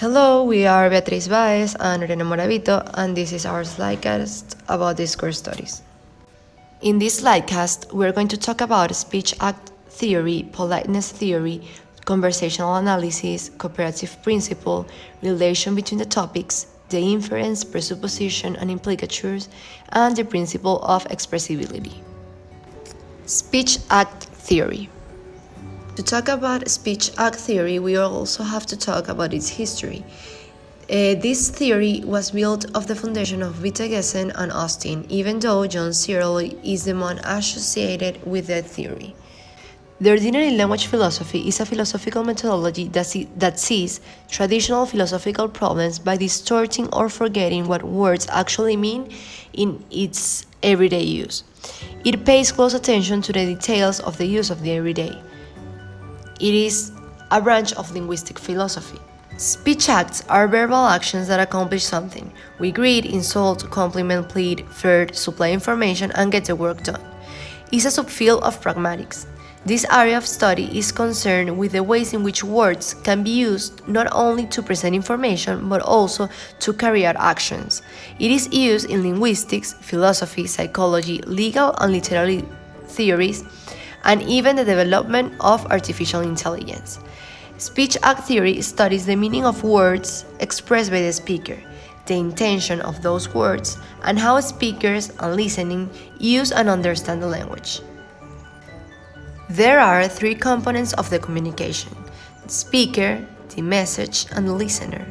Hello, we are Beatriz Báez and Oriana Morabito, and this is our Slidecast about Discourse studies. In this Slidecast, we're going to talk about speech act theory, politeness theory, conversational analysis, cooperative principle, relation between the topics, the inference, presupposition, and implicatures, and the principle of expressibility. Speech act theory. To talk about speech act theory, we also have to talk about its history. This theory was built off the foundation of Wittgenstein and Austin, even though John Searle is the one associated with the theory. The ordinary language philosophy is a philosophical methodology that sees traditional philosophical problems by distorting or forgetting what words actually mean in its everyday use. It pays close attention to the details of the use of the everyday. It is a branch of linguistic philosophy. Speech acts are verbal actions that accomplish something. We greet, insult, compliment, plead, flirt, supply information, and get the work done. It's a subfield of pragmatics. This area of study is concerned with the ways in which words can be used not only to present information but also to carry out actions. It is used in linguistics, philosophy, psychology, legal and literary theories, and even the development of artificial intelligence. Speech act theory studies the meaning of words expressed by the speaker, the intention of those words, and how speakers and listening use and understand the language. There are three components of the communication: the speaker, the message, and the listener.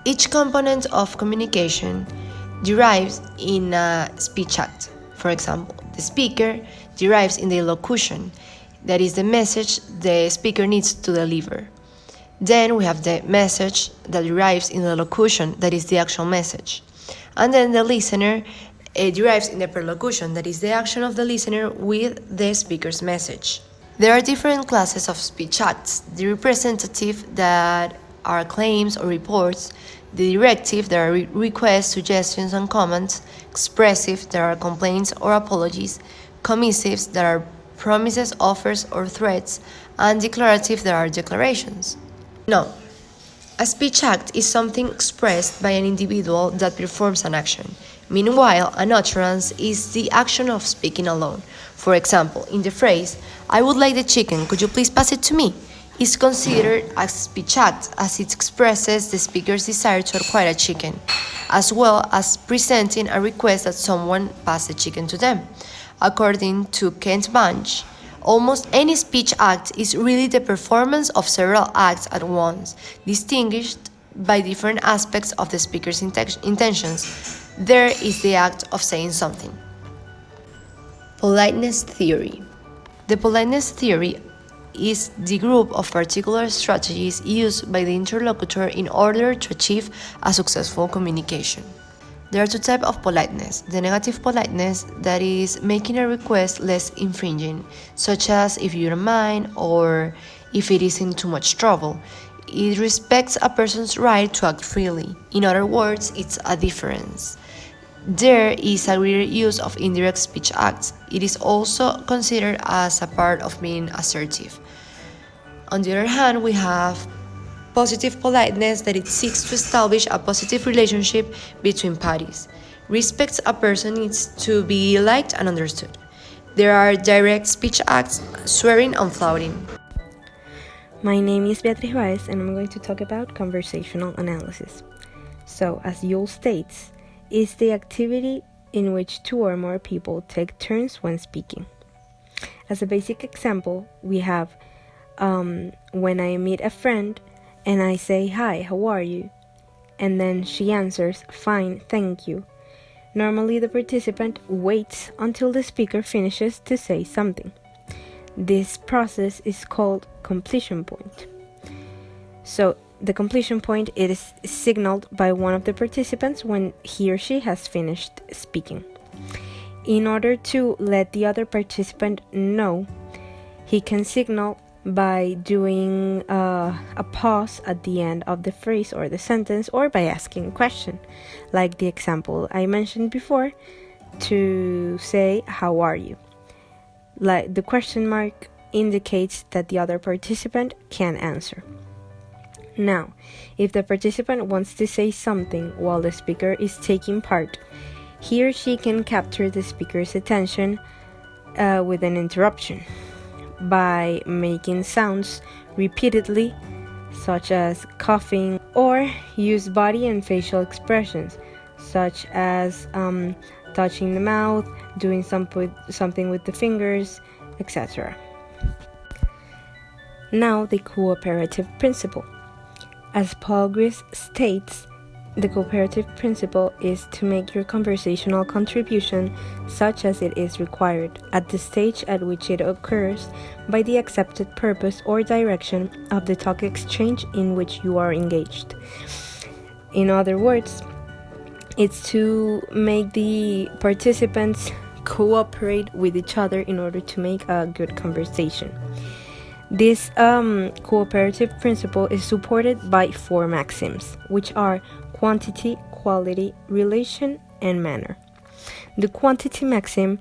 Each component of communication derives in a speech act. For example, the speaker derives in the locution, that is the message the speaker needs to deliver. Then we have the message that derives in the locution, that is the actual message. And then the listener derives in the perlocution, that is the action of the listener with the speaker's message. There are different classes of speech acts: the representative, that are claims or reports; the directive, that are requests, suggestions, and comments; expressive, that are complaints or apologies; commissives, that are promises, offers, or threats; and declarative, that are declarations. No, a speech act is something expressed by an individual that performs an action. Meanwhile, an utterance is the action of speaking alone. For example, in the phrase, "I would like the chicken, could you please pass it to me?" is considered a speech act as it expresses the speaker's desire to acquire a chicken, as well as presenting a request that someone pass the chicken to them. According to Kent Bunch, almost any speech act is really the performance of several acts at once, distinguished by different aspects of the speaker's intentions. There is the act of saying something. Politeness theory. The politeness theory is the group of particular strategies used by the interlocutor in order to achieve a successful communication. There are two types of politeness: the negative politeness, that is making a request less infringing, such as "if you don't mind" or "if it isn't too much trouble." It respects a person's right to act freely. In other words, it's a difference. There is a greater use of indirect speech acts. It is also considered as a part of being assertive. On the other hand, we have positive politeness, that it seeks to establish a positive relationship between parties. Respects a person needs to be liked and understood. There are direct speech acts, swearing and flouting. My name is Beatriz Báez, and I'm going to talk about conversational analysis. So, as Yule states, is the activity in which two or more people take turns when speaking. As a basic example, we have when I meet a friend and I say, "Hi, how are you?" and then she answers, "Fine, thank you." Normally the participant waits until the speaker finishes to say something. This process is called completion point. So the completion point is signaled by one of the participants when he or she has finished speaking. In order to let the other participant know, he can signal by doing a pause at the end of the phrase or the sentence, or by asking a question, like the example I mentioned before, to say, "How are you?" Like the question mark indicates that the other participant can answer. Now, if the participant wants to say something while the speaker is taking part, he or she can capture the speaker's attention with an interruption by making sounds repeatedly, such as coughing, or use body and facial expressions, such as touching the mouth, doing something with the fingers, etc. Now, the cooperative principle. As Paul Gris states, the cooperative principle is to make your conversational contribution such as it is required at the stage at which it occurs by the accepted purpose or direction of the talk exchange in which you are engaged. In other words, it's to make the participants cooperate with each other in order to make a good conversation. This cooperative principle is supported by 4 maxims, which are quantity, quality, relation, and manner. The quantity maxim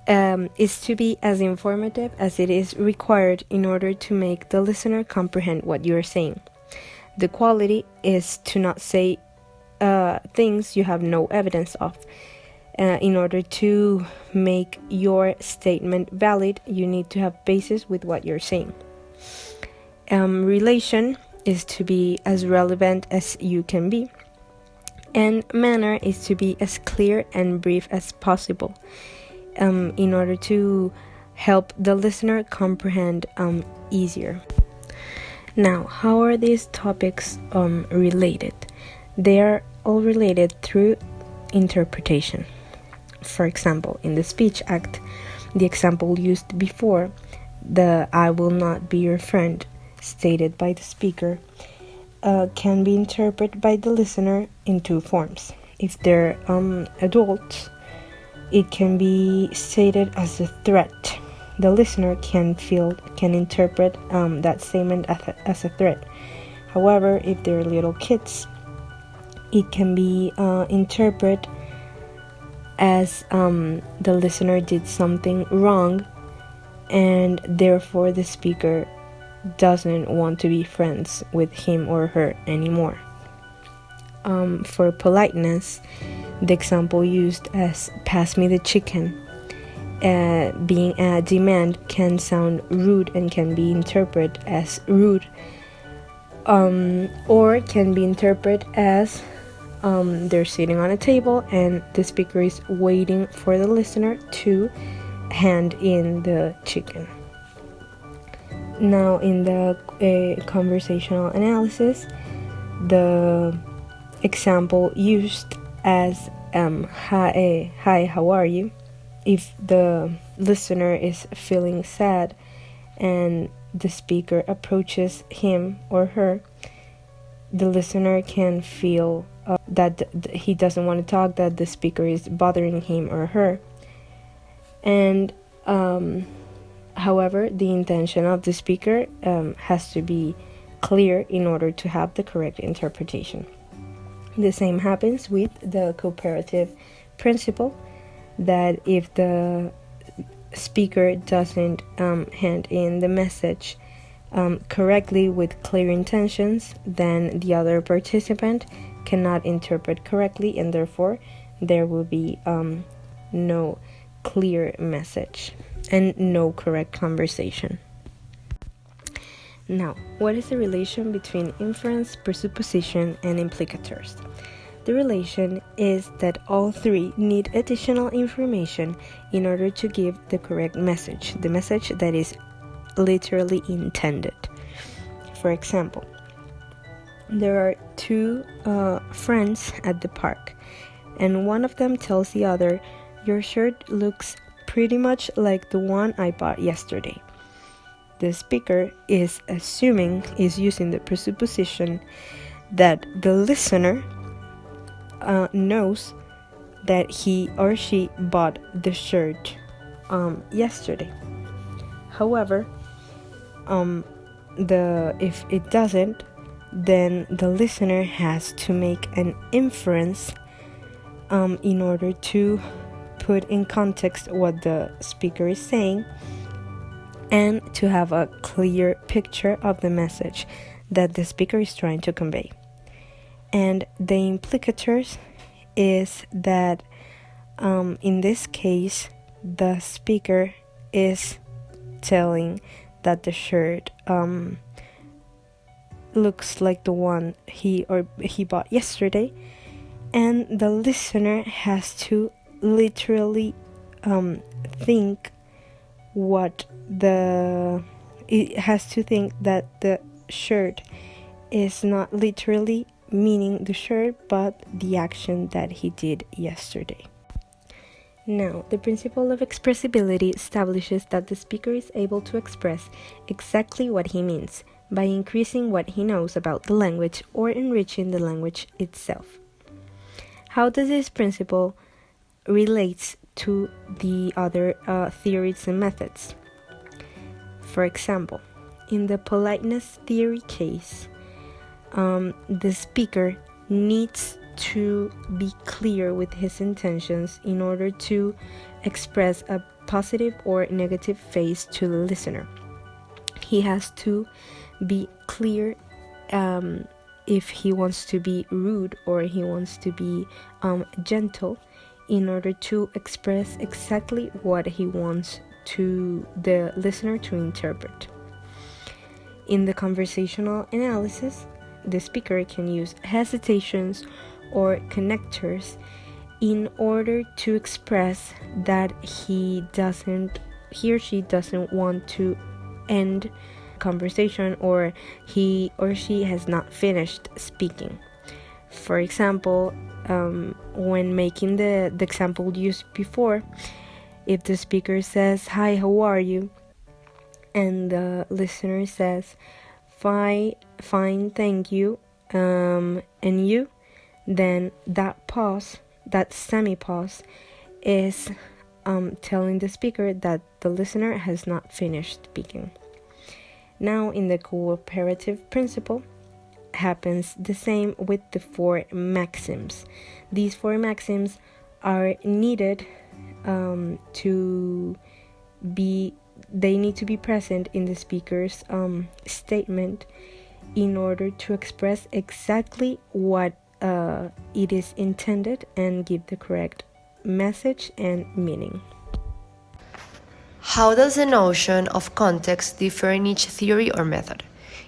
is to be as informative as it is required in order to make the listener comprehend what you are saying. The quality is to not say things you have no evidence of. In order to make your statement valid, you need to have basis with what you're saying. Relation is to be as relevant as you can be, and manner is to be as clear and brief as possible, in order to help the listener comprehend easier. Now, how are these topics related? They are all related through interpretation. For example, in the speech act, the example used before, the "I will not be your friend" stated by the speaker, can be interpreted by the listener in 2 forms. If they're adults, it can be stated as a threat. The listener can interpret that statement as a threat. However, if they're little kids, it can be interpreted as the listener did something wrong, and therefore the speaker doesn't want to be friends with him or her anymore. For politeness, the example used as "pass me the chicken" being a demand can sound rude and can be interpreted as rude, or can be interpreted as they're sitting on a table and the speaker is waiting for the listener to hand in the chicken. Now, in the conversational analysis, the example used as hi, how are you? If the listener is feeling sad and the speaker approaches him or her, the listener can feel that he doesn't want to talk, that the speaker is bothering him or her. And however, the intention of the speaker has to be clear in order to have the correct interpretation. The same happens with the cooperative principle, that if the speaker doesn't hand in the message correctly with clear intentions, then the other participant cannot interpret correctly, and therefore there will be no clear message and no correct conversation. Now, what is the relation between inference, presupposition, and implicators? The relation is that all 3 need additional information in order to give the correct message, the message that is literally intended. For example, there are 2 friends at the park, and one of them tells the other, "Your shirt looks pretty much like the one I bought yesterday." The speaker is using the presupposition that the listener knows that he or she bought the shirt yesterday. However, if it doesn't, then the listener has to make an inference in order to put in context what the speaker is saying and to have a clear picture of the message. that the speaker is trying to convey. And the implicators is that in this case, the speaker is telling that the shirt looks like the one he bought yesterday, and the listener has to literally think that the shirt is not literally meaning the shirt, but the action that he did yesterday. Now, the principle of expressibility establishes that the speaker is able to express exactly what he means by increasing what he knows about the language or enriching the language itself. How does this principle relate to the other theories and methods? For example, in the politeness theory case, the speaker needs to be clear with his intentions in order to express a positive or negative phase to the listener. He has to be clear if he wants to be rude or he wants to be gentle, in order to express exactly what he wants to the listener to interpret. In the conversational analysis, the speaker can use hesitations or connectors in order to express that he or she doesn't want to end conversation, or he or she has not finished speaking. For example, when making the example used before, if the speaker says, "Hi, how are you?" and the listener says, fine, thank you, and you, then that semi-pause is telling the speaker that the listener has not finished speaking. Now, in the cooperative principle, happens the same with the 4 maxims. These 4 maxims are needed they need to be present in the speaker's statement in order to express exactly what it is intended and give the correct message and meaning. How does the notion of context differ in each theory or method?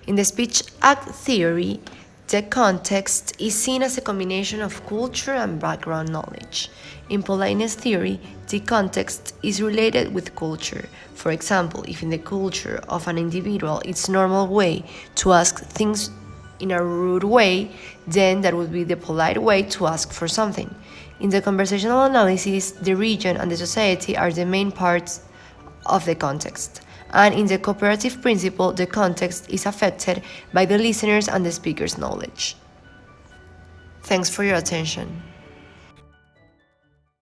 In the speech act theory, the context is seen as a combination of culture and background knowledge. In politeness theory, the context is related with culture. For example, if in the culture of an individual it's normal way to ask things in a rude way, then that would be the polite way to ask for something. In the conversational analysis, the region and the society are the main parts of the context. And in the cooperative principle, the context is affected by the listeners and the speaker's knowledge. Thanks for your attention.